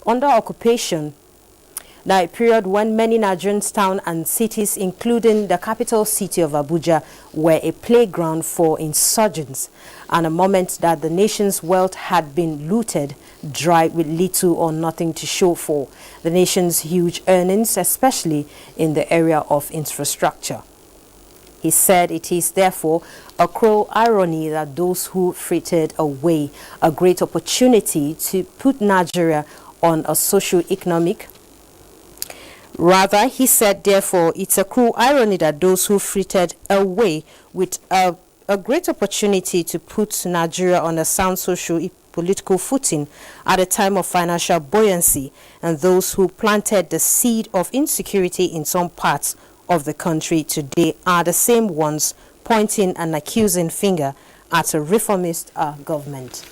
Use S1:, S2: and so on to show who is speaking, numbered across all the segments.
S1: under occupation. Now, a period when many Nigerian towns and cities, including the capital city of Abuja, were a playground for insurgents, and a moment that the nation's wealth had been looted dry with little or nothing to show for the nation's huge earnings, especially in the area of infrastructure. He said it is therefore a cruel irony that those who frittered away a great opportunity to put Nigeria on a socio-economic Rather, he said, therefore, it's a cruel irony that those who frittered away with a great opportunity to put Nigeria on a sound socio-political footing at a time of financial buoyancy, and those who planted the seed of insecurity in some parts of the country today are the same ones pointing an accusing finger at a reformist government.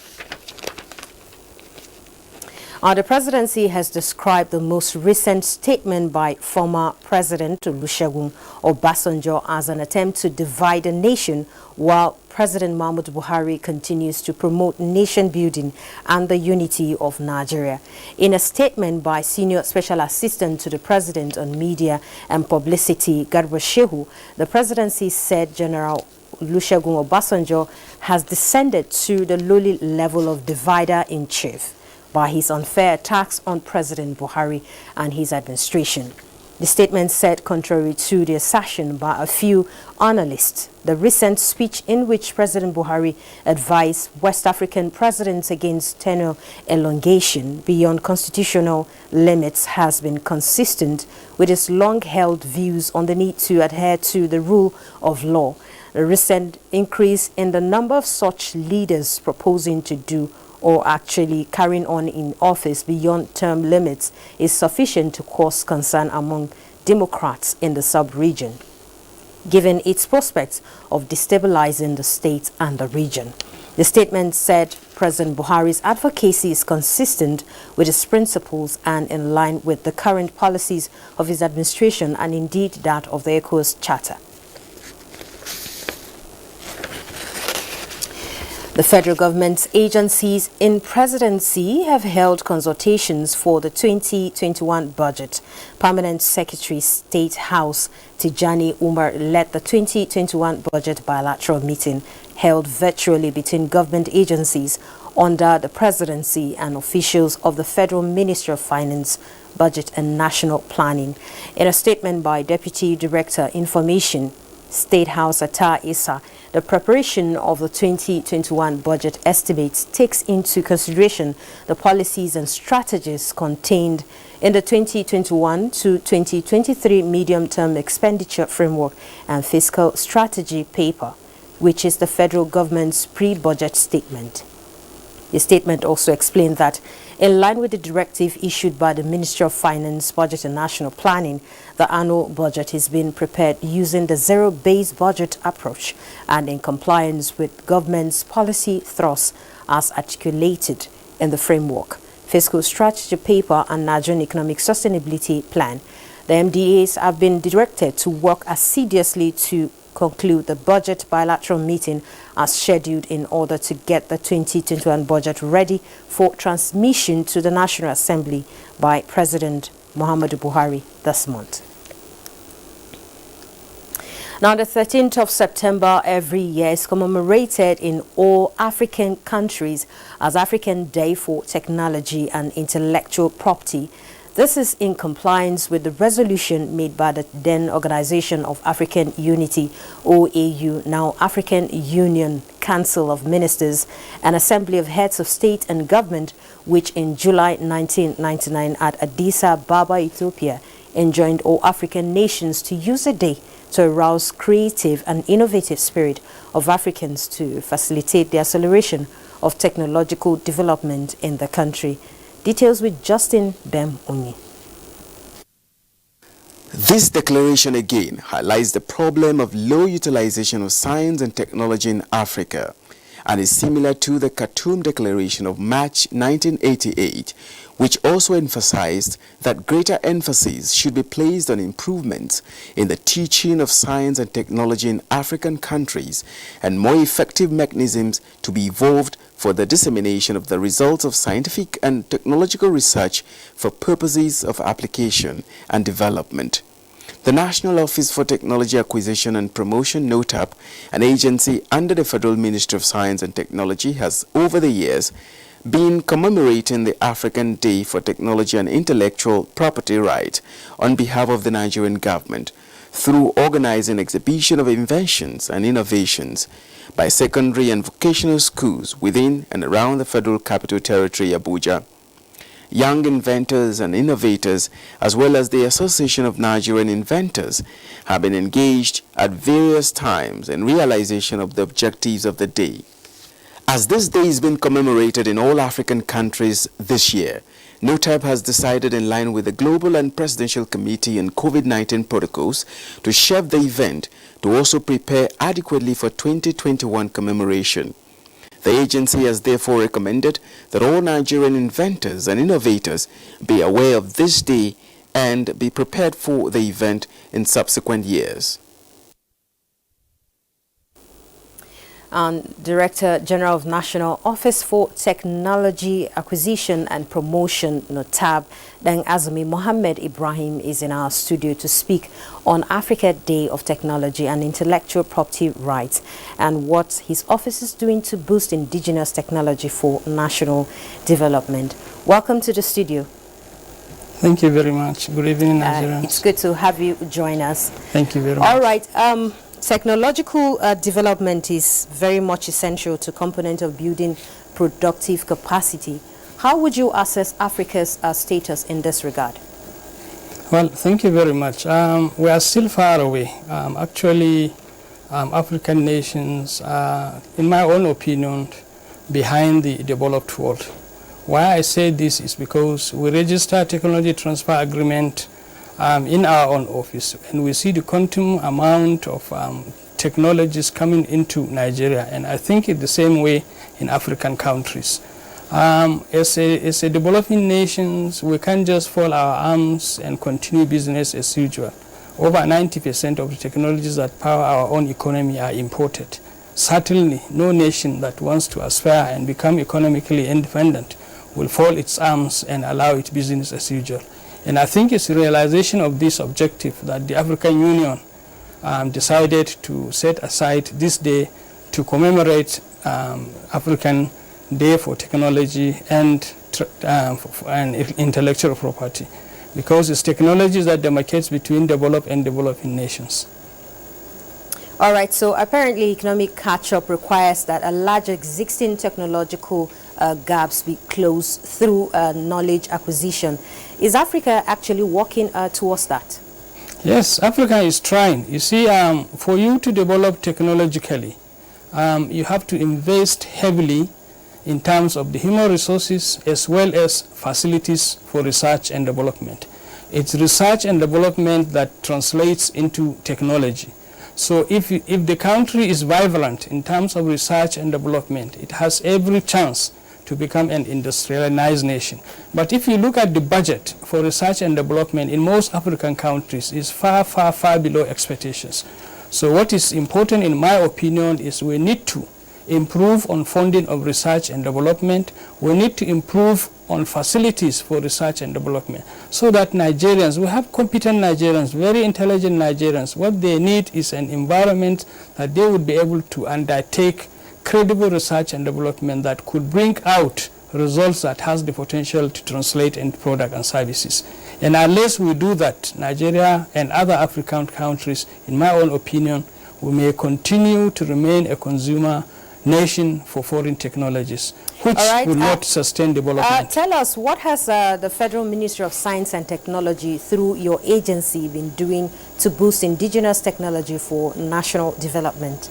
S1: The presidency has described the most recent statement by former President Olusegun Obasanjo as an attempt to divide the nation, while President Muhammadu Buhari continues to promote nation building and the unity of Nigeria. In a statement by Senior Special Assistant to the President on Media and Publicity, Garba Shehu, the presidency said General Olusegun Obasanjo has descended to the lowly level of divider-in-chief by his unfair attacks on President Buhari and his administration. The statement said, contrary to the assertion by a few analysts, the recent speech in which President Buhari advised West African presidents against tenure elongation beyond constitutional limits has been consistent with his long-held views on the need to adhere to the rule of law. The recent increase in the number of such leaders proposing to do or actually carrying on in office beyond term limits is sufficient to cause concern among Democrats in the sub-region, given its prospects of destabilizing the state and the region. The statement said President Buhari's advocacy is consistent with his principles and in line with the current policies of his administration and indeed that of the ECOWAS Charter. The federal government's agencies in presidency have held consultations for the 2021 budget. Permanent Secretary State House Tijani Umar led the 2021 budget bilateral meeting held virtually between government agencies under the presidency and officials of the Federal Ministry of Finance, Budget and National Planning. In a statement by Deputy Director Information, State House Atta Issa, the preparation of the 2021 budget estimates takes into consideration the policies and strategies contained in the 2021 to 2023 medium-term expenditure framework and fiscal strategy paper, which is the federal government's pre-budget statement. The statement also explained that, in line with the directive issued by the Ministry of Finance, Budget and National Planning, the annual budget is being prepared using the zero-based budget approach and in compliance with government's policy thrusts as articulated in the framework, fiscal strategy paper and Nigerian economic sustainability plan. The MDAs have been directed to work assiduously to conclude the budget bilateral meeting as scheduled in order to get the 2021 budget ready for transmission to the National Assembly by President Muhammadu Buhari this month. Now, the 13th of September every year is commemorated in all African countries as African Day for Technology and Intellectual Property. This is in compliance with the resolution made by the then Organization of African Unity, OAU, now African Union Council of Ministers, and Assembly of Heads of State and Government, which in July 1999 at Addis Ababa, Ethiopia, enjoined all African nations to use a day to arouse creative and innovative spirit of Africans to facilitate the acceleration of technological development in the country. Details with Justin Bem Onyi.
S2: This declaration again highlights the problem of low utilization of science and technology in Africa and is similar to the Khartoum Declaration of March 1988, which also emphasized that greater emphasis should be placed on improvements in the teaching of science and technology in African countries and more effective mechanisms to be evolved for the dissemination of the results of scientific and technological research for purposes of application and development. The National Office for Technology Acquisition and Promotion, NOTAP, an agency under the Federal Ministry of Science and Technology, has over the years been commemorating the African Day for Technology and Intellectual Property Rights on behalf of the Nigerian government through organizing exhibition of inventions and innovations by secondary and vocational schools within and around the Federal Capital Territory, Abuja. Young inventors and innovators, as well as the Association of Nigerian Inventors, have been engaged at various times in realization of the objectives of the day. As this day has been commemorated in all African countries this year, NOTAP has decided, in line with the Global and Presidential Committee on COVID-19 protocols, to shelve the event to also prepare adequately for 2021 commemoration. The agency has therefore recommended that all Nigerian inventors and innovators be aware of this day and be prepared for the event in subsequent years.
S1: Director General of National Office for Technology Acquisition and Promotion, NOTAP, Deng Azumi Mohammed Ibrahim, is in our studio to speak on Africa Day of Technology and Intellectual Property Rights and what his office is doing to boost indigenous technology for national development. Welcome to the studio.
S3: Thank you very much. Good evening, Nigerians.
S1: It's good to have you join us.
S3: Thank you very much.
S1: All right. Technological development is very much essential to component of building productive capacity. How would you assess Africa's status in this regard?
S3: Well, thank you very much. We are still far away. Actually, African nations are, in my own opinion, behind the developed world. Why I say this is because we register technology transfer agreement in our own office, and we see the quantum amount of technologies coming into Nigeria, and I think it's the same way in African countries. As a developing nations, we can't just fold our arms and continue business as usual. Over 90% of the technologies that power our own economy are imported. Certainly, no nation that wants to aspire and become economically independent will fold its arms and allow it business as usual. And I think it's the realization of this objective that the African Union decided to set aside this day to commemorate African Day for Technology and Intellectual Property, because it's technologies that demarcates between developed and developing nations.
S1: All right, so apparently economic catch-up requires that a large existing technological gaps be closed through knowledge acquisition. Is Africa actually working towards that?
S3: Yes, Africa is trying. You see, for you to develop technologically, you have to invest heavily in terms of the human resources as well as facilities for research and development. It's research and development that translates into technology. So if the country is vibrant in terms of research and development, it has every chance to become an industrialized nation. But if you look at the budget for research and development in most African countries, is far, far, far below expectations. So what is important, in my opinion, is we need to improve on funding of research and development. We need to improve on facilities for research and development so that Nigerians, we have competent Nigerians, very intelligent Nigerians. What they need is an environment that they would be able to undertake credible research and development that could bring out results that has the potential to translate into product and services. And unless we do that, Nigeria and other African countries, in my own opinion, we may continue to remain a consumer nation for foreign technologies, which will not sustain development.
S1: Tell us, what has the Federal Ministry of Science and Technology, through your agency, been doing to boost indigenous technology for national development?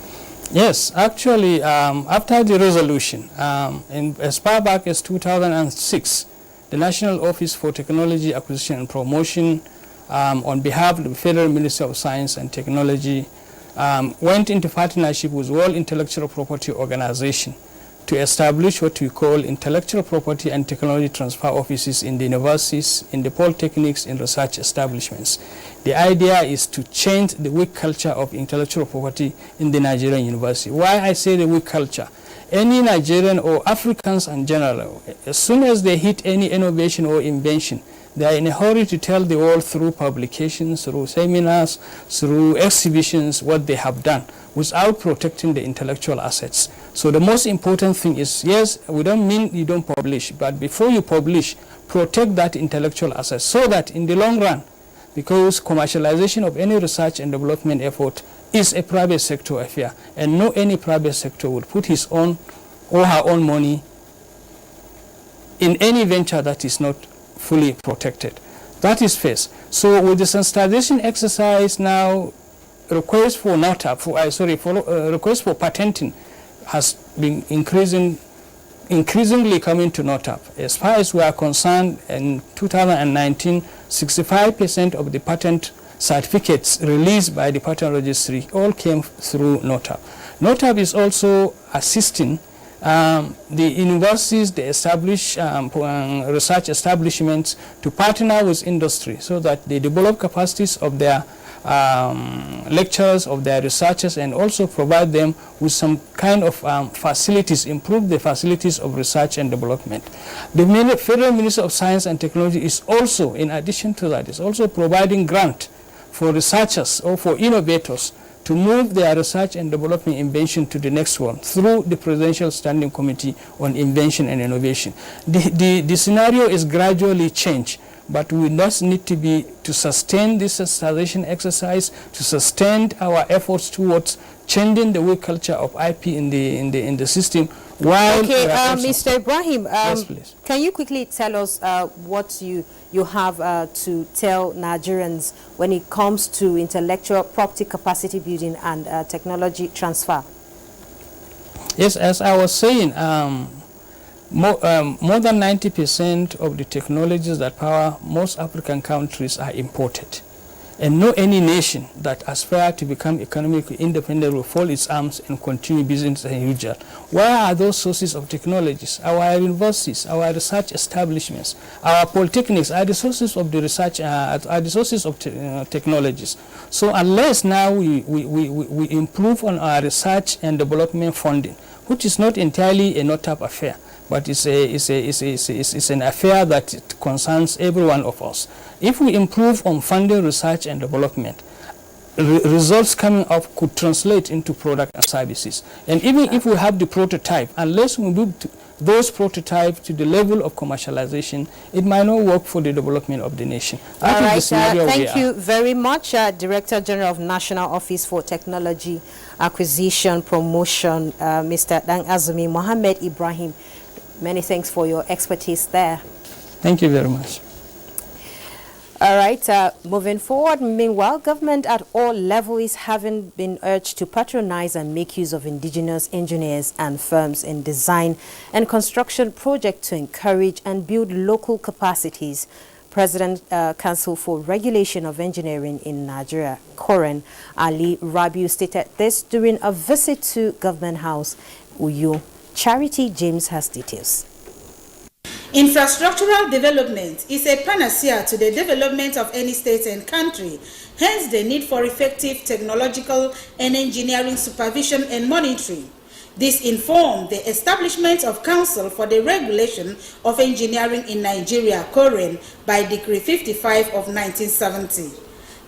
S3: Yes, actually, after the resolution, as far back as 2006, the National Office for Technology Acquisition and Promotion, on behalf of the Federal Ministry of Science and Technology, went into partnership with World Intellectual Property Organization to establish what we call intellectual property and technology transfer offices in the universities, in the polytechnics, in research establishments. The idea is to change the weak culture of intellectual property in the Nigerian university. Why I say the weak culture? any Nigerian or Africans in general, as soon as they hit any innovation or invention, they are in a hurry to tell the world through publications, through seminars, through exhibitions what they have done without protecting the intellectual assets. So the most important thing is, yes, we don't mean you don't publish, but before you publish, protect that intellectual asset so that in the long run, because commercialization of any research and development effort is a private sector affair, and no any private sector would put his own or her own money in any venture that is not fully protected. That is first. So with the sensitization exercise now, request for request for patenting has been increasingly coming to NOTAP. As far as we are concerned, in 2019, 65% of the patent certificates released by the patent registry all came through NOTAP. NOTAP is also assisting the universities, the established research establishments to partner with industry so that they develop capacities of their lecturers, of their researchers, and also provide them with some kind of facilities, improve the facilities of research and development. The Federal Ministry of Science and Technology is also, in addition to that, is also providing grant for researchers or for innovators to move their research and development invention to the next one through the Presidential Standing Committee on Invention and Innovation. The scenario is gradually changed, but we just need to sustain this sensitization exercise, to sustain our efforts towards changing the weak culture of IP in the system. While
S1: Mr. Ibrahim,
S3: yes, please.
S1: Can you quickly tell us what you have to tell Nigerians when it comes to intellectual property capacity building and technology transfer?
S3: Yes, as I was saying, more than 90% of the technologies that power most African countries are imported. And no any nation that aspires to become economically independent will fold its arms and continue business as usual. Where are those sources of technologies? Our universities, our research establishments, our polytechnics are the sources of the research, are the sources of technologies. So unless now we improve on our research and development funding, which is not entirely a NOTAP affair, but it's an affair that concerns every one of us. If we improve on funding research and development, results coming up could translate into product and services. And even if we have the prototype, unless we move those prototypes to the level of commercialization, it might not work for the development of the nation.
S1: All right, thank you very much, Director General of National Office for Technology Acquisition Promotion, Mr. Dang Azumi Mohammed Ibrahim. Many thanks for your expertise there.
S3: Thank you very much.
S1: All right, moving forward, meanwhile, government at all levels is having been urged to patronize and make use of indigenous engineers and firms in design and construction projects to encourage and build local capacities. President Council for Regulation of Engineering in Nigeria, Koren Ali Rabiu, stated this during a visit to Government House, Uyo. Charity James has details.
S4: Infrastructural development is a panacea to the development of any state and country, hence the need for effective technological and engineering supervision and monitoring. This informed the establishment of Council for the Regulation of Engineering in Nigeria, Koren, by Decree 55 of 1970.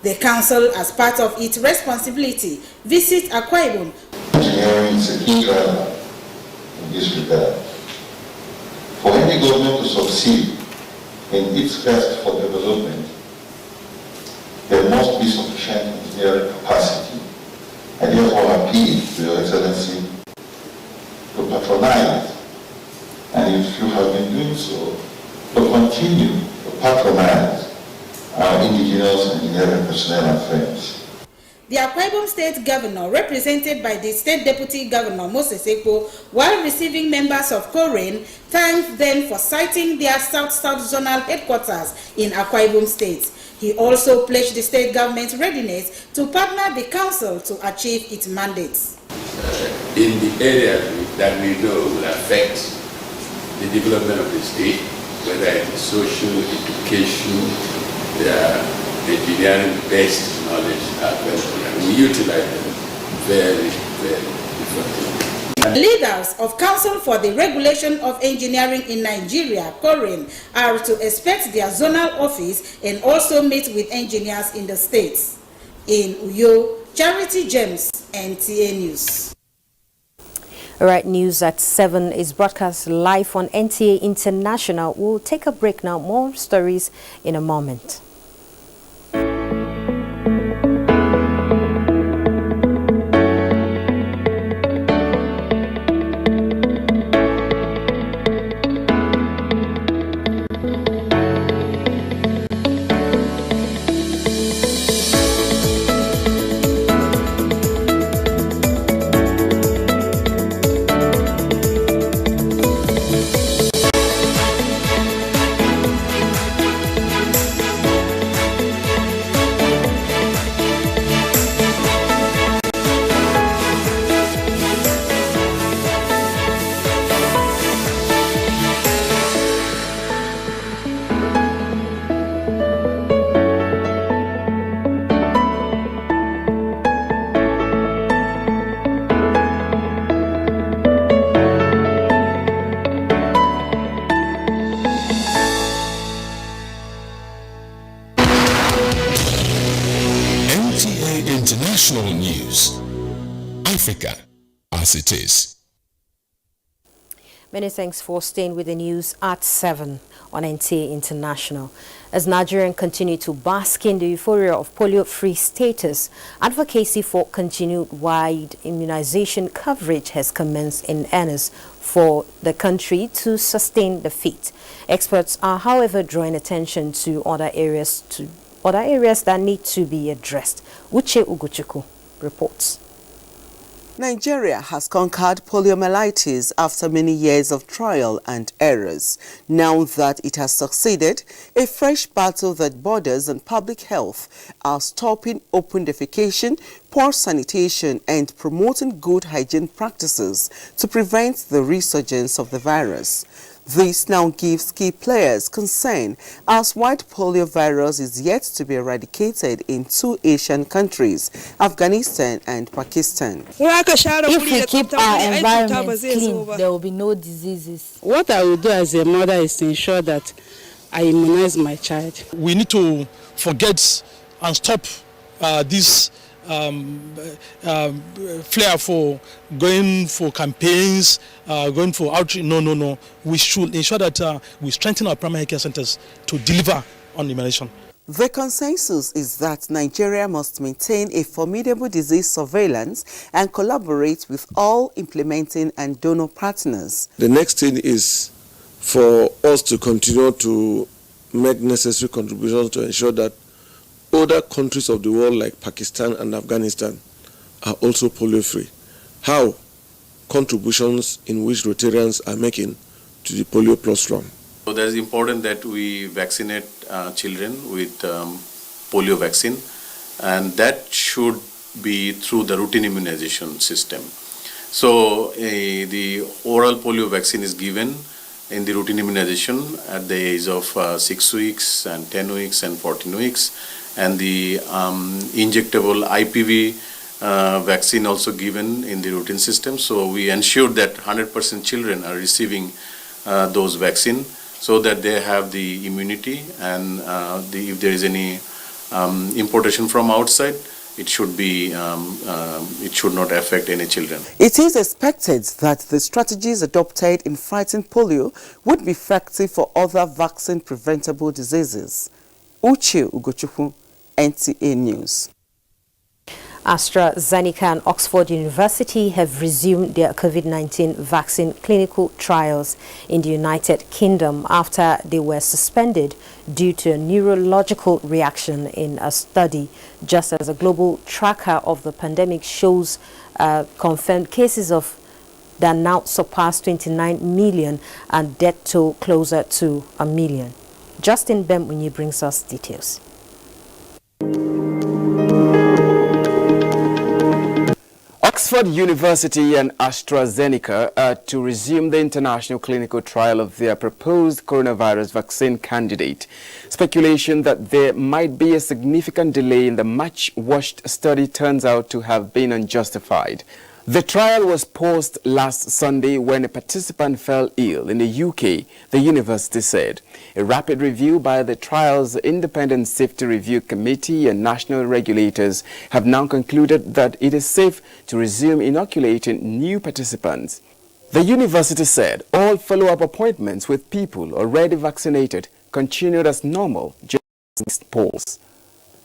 S4: The Council, as part of its responsibility, visit Akwa Ibom.
S5: Engineering is a key driver in this regard. For any government to succeed in its quest for development, there must be sufficient engineering capacity. I therefore appeal to Your Excellency to patronize, and if you have been doing so, to continue to patronize our indigenous engineering personnel and firms.
S4: The Akwa Ibom State Governor, represented by the State Deputy Governor Moses Ekpo, while receiving members of Koren, thanked them for citing their South-South Zonal headquarters in Akwa Ibom State. He also pledged the state government's readiness to partner the council to achieve its mandates.
S6: In the areas that we know will affect the development of the state, whether it is social, education, engineering-based knowledge, we utilize them very, very effectively.
S4: Leaders of Council for the Regulation of Engineering in Nigeria, COREN, are to expect their zonal office and also meet with engineers in the states. In Uyo, Charity James, NTA News.
S1: All right, news at 7 is broadcast live on NTA International. We'll take a break now. More stories in a moment.
S7: International news. Africa as it is.
S1: Many thanks for staying with the news at 7 on NTA International. As Nigerians continue to bask in the euphoria of polio-free status, advocacy for continued wide immunization coverage has commenced in earnest for the country to sustain the feat. Experts are, however, drawing attention to other areas that need to be addressed. Uche Ugochukwu reports.
S8: Nigeria has conquered poliomyelitis after many years of trial and errors. Now that it has succeeded, a fresh battle that borders on public health are stopping open defecation, poor sanitation and promoting good hygiene practices to prevent the resurgence of the virus. This now gives key players concern as white polio virus is yet to be eradicated in 2 Asian countries, Afghanistan and Pakistan.
S9: If we keep our environment clean, there will be no diseases. What I will do as a mother is to ensure that I immunize my child.
S10: We need to forget and stop this flair for going for campaigns, going for outreach. No. We should ensure that we strengthen our primary care centers to deliver on immunization.
S8: The consensus is that Nigeria must maintain a formidable disease surveillance and collaborate with all implementing and donor partners.
S11: The next thing is for us to continue to make necessary contributions to ensure that other countries of the world like Pakistan and Afghanistan are also polio-free. How? Contributions in which Rotarians are making to the Polio Plus run.
S12: So that is important that we vaccinate children with polio vaccine, and that should be through the routine immunization system. So the oral polio vaccine is given in the routine immunization at the age of 6 weeks and 10 weeks and 14 weeks. And the injectable IPV vaccine also given in the routine system. So we ensure that 100% children are receiving those vaccines so that they have the immunity, and if there is any importation from outside, it should not affect any children.
S8: It is expected that the strategies adopted in fighting polio would be effective for other vaccine-preventable diseases. Uche Ugochukwu, NTA News.
S1: AstraZeneca and Oxford University have resumed their COVID-19 vaccine clinical trials in the United Kingdom after they were suspended due to a neurological reaction in a study, just as a global tracker of the pandemic shows confirmed cases of that now surpass 29 million and death toll closer to 1 million. Justin Bemunyi brings us details.
S2: Oxford University and AstraZeneca are to resume the international clinical trial of their proposed coronavirus vaccine candidate. Speculation that there might be a significant delay in the much-watched study turns out to have been unjustified. The trial was paused last Sunday when a participant fell ill in the UK, the university said. A rapid review by the trial's Independent Safety Review Committee and national regulators have now concluded that it is safe to resume inoculating new participants. The university said all follow-up appointments with people already vaccinated continued as normal just polls.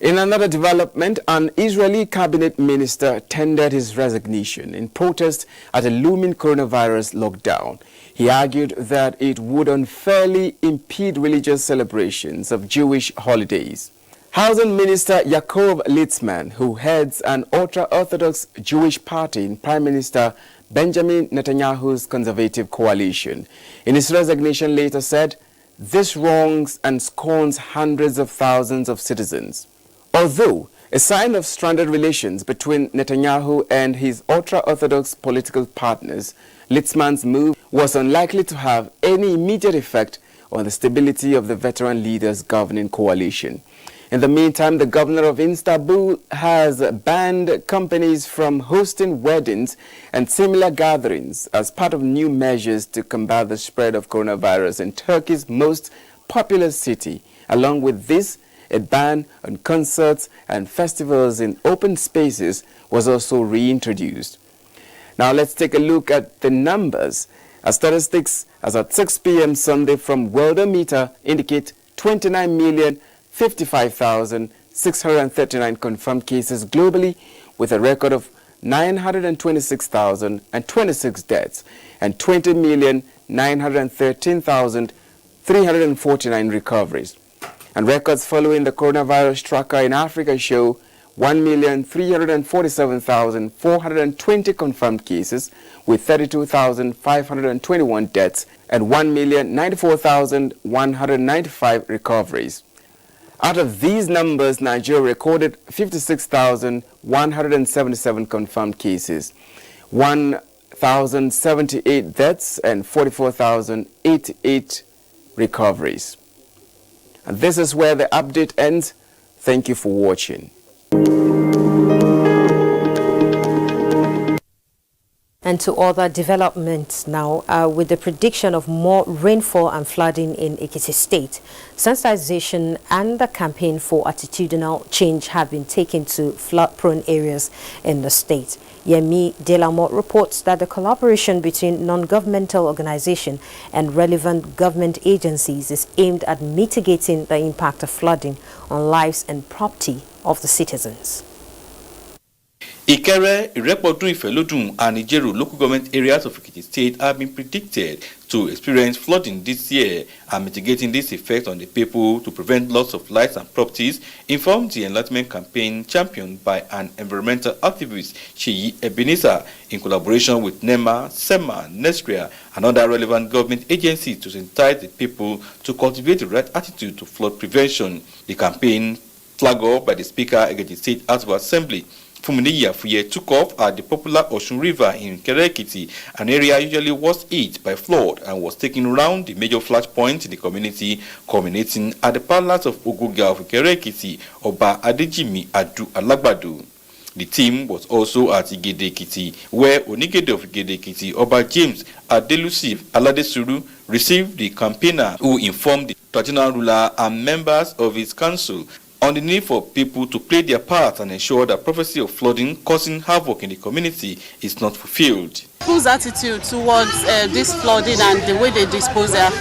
S2: In another development, an Israeli cabinet minister tendered his resignation in protest at a looming coronavirus lockdown. He argued that it would unfairly impede religious celebrations of Jewish holidays. Housing Minister Yaakov Litzman, who heads an ultra-Orthodox Jewish party in Prime Minister Benjamin Netanyahu's conservative coalition, in his resignation later said, "This wrongs and scorns hundreds of thousands of citizens." Although a sign of stranded relations between Netanyahu and his ultra-Orthodox political partners, Litzman's move was unlikely to have any immediate effect on the stability of the veteran leader's governing coalition. In the meantime, the governor of Istanbul has banned companies from hosting weddings and similar gatherings as part of new measures to combat the spread of coronavirus in Turkey's most populous city. Along with this, a ban on concerts and festivals in open spaces was also reintroduced. Now let's take a look at the numbers. As statistics as at 6 p.m. Sunday from Worldometer indicate 29,055,639 confirmed cases globally, with a record of 926,026 deaths and 20,913,349 recoveries. And records following the coronavirus tracker in Africa show 1,347,420 confirmed cases with 32,521 deaths and 1,094,195 recoveries. Out of these numbers, Nigeria recorded 56,177 confirmed cases, 1,078 deaths and 44,088 recoveries. And this is where the update ends. Thank you for watching.
S1: And to other developments now, with the prediction of more rainfall and flooding in Ekiti State, sensitization and the campaign for attitudinal change have been taken to flood-prone areas in the state. Yemi Delamot reports that the collaboration between non-governmental organizations and relevant government agencies is aimed at mitigating the impact of flooding on lives and property of the citizens.
S13: Ikere, Irepodu, Ifelodun, and Ijeru local government areas of Ekiti State have been predicted to experience flooding this year, and mitigating this effect on the people to prevent loss of lives and properties informed the enlightenment campaign championed by an environmental activist, Sheyi Ebenezer, in collaboration with NEMA, SEMA, NESTRIA, and other relevant government agencies to sensitize the people to cultivate the right attitude to flood prevention. The campaign, flagged off by the Speaker of Ekiti State House of Assembly, Fumini Yafuye, took off at the popular Osun River in Ikere-Ekiti, an area usually was hit by flood, and was taken around the major flash points in the community, culminating at the palace of Ogoga of Ikere-Ekiti, Oba Adejimi Adu Alagbadu. The team was also at Igede-Ekiti, where Onigede of Igede-Ekiti, Oba James Adelusi Aladesuru, received the campaigner, who informed the traditional ruler and members of his council on the need for people to play their part and ensure that prophecy of flooding causing havoc in the community is not fulfilled.
S14: People's attitude towards this flooding and the way they dispose their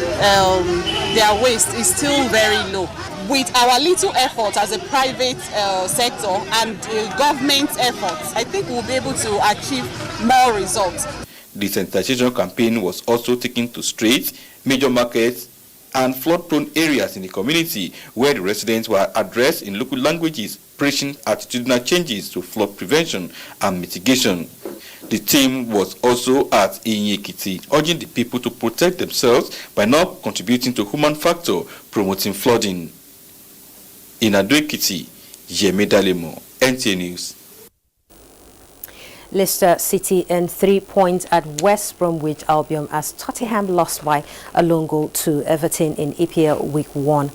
S14: waste is still very low. With our little effort as a private sector and government efforts, I think we'll be able to achieve more results.
S13: The sensitization campaign was also taken to streets, major markets, and flood-prone areas in the community, where the residents were addressed in local languages, preaching attitudinal changes to flood prevention and mitigation. The team was also at Inyekiti, urging the people to protect themselves by not contributing to human factor promoting flooding. In Ado-Ekiti, Yemi Dalemo, NTA News.
S1: Leicester City earned 3 points at West Bromwich Albion as Tottenham lost by a lone goal to Everton in EPL Week 1.